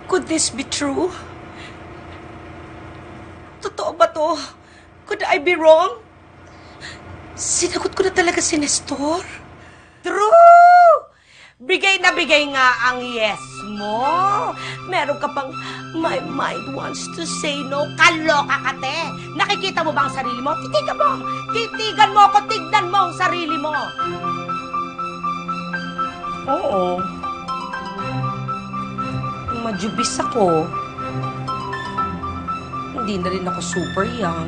Could this be true? Totoo ba to? Could I be wrong? Sinagot ko na talaga si Nestor? True! Bigay na bigay nga ang yes mo. Meron ka pang, my mind wants to say no. Kaloka ka, te. Nakikita mo ba ang sarili mo? Titigan mo. Titigan mo ako. Tignan mo ang sarili mo. Oo. Majubis ako. Hindi na rin ako super young.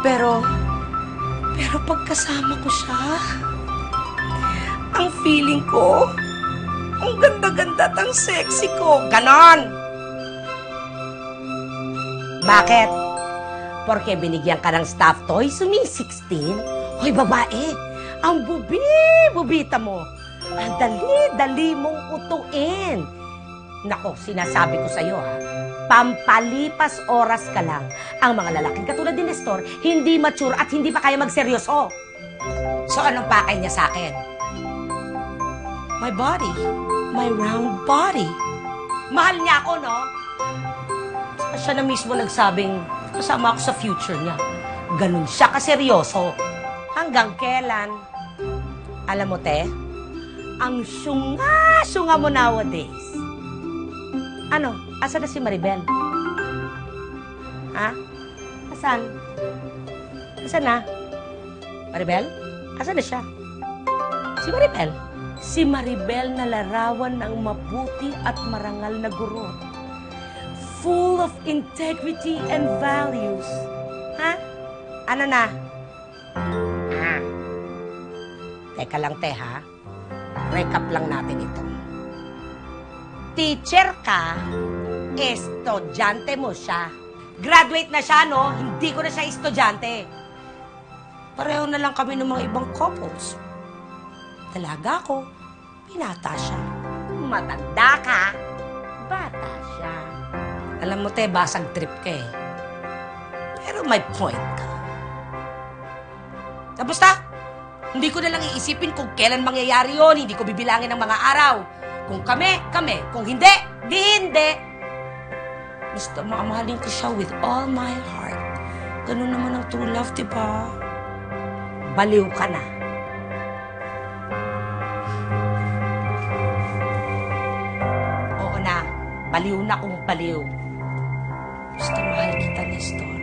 Pero pagkasama ko siya, ang feeling ko, ang ganda-ganda at ang sexy ko. Ganon! Bakit? Porque binigyan ka ng stuffed toy, suming 16? Hoy, babae, ang bubi-bubita mo. Ang dali-dali mong utuin. Nako, sinasabi ko sa'yo ha, pampalipas oras ka lang. Ang mga lalaking katulad ni Nestor, hindi mature at hindi pa kaya magseryoso. So anong pakay niya sa akin? My body. My round body. Mahal niya ako, no? Siya na mismo nagsabing kasama ako sa future niya. Ganun siya kaseryoso. Hanggang kailan? Alam mo, te, ang syunga-syunga mo nowadays. Ano? Asan na si Maribel? Ha? Asan? Asan na? Maribel? Asan na siya? Si Maribel? Si Maribel na larawan ng mabuti at marangal na guro. Full of integrity and values. Ha? Ano na? Ha? Teka lang, te, ha? Recap lang natin ito. Teacher ka, estudyante mo siya. Graduate na siya, no? Hindi ko na siya estudyante. Pareho na lang kami ng mga ibang couples. Dalaga ko, binata siya. Matanda ka, bata siya. Alam mo, te, basag trip ka eh. Pero may point ka. Basta, hindi ko na lang iisipin kung kailan mangyayari yon. Hindi ko bibilangin ng mga araw. Kung kami. Kung hindi, di hindi. Basta mamahalin ko siya with all my heart. Ganun naman ang true love, diba? Baliw ka na. Oo na, baliw na kung baliw. Basta mahal kita, Nestor.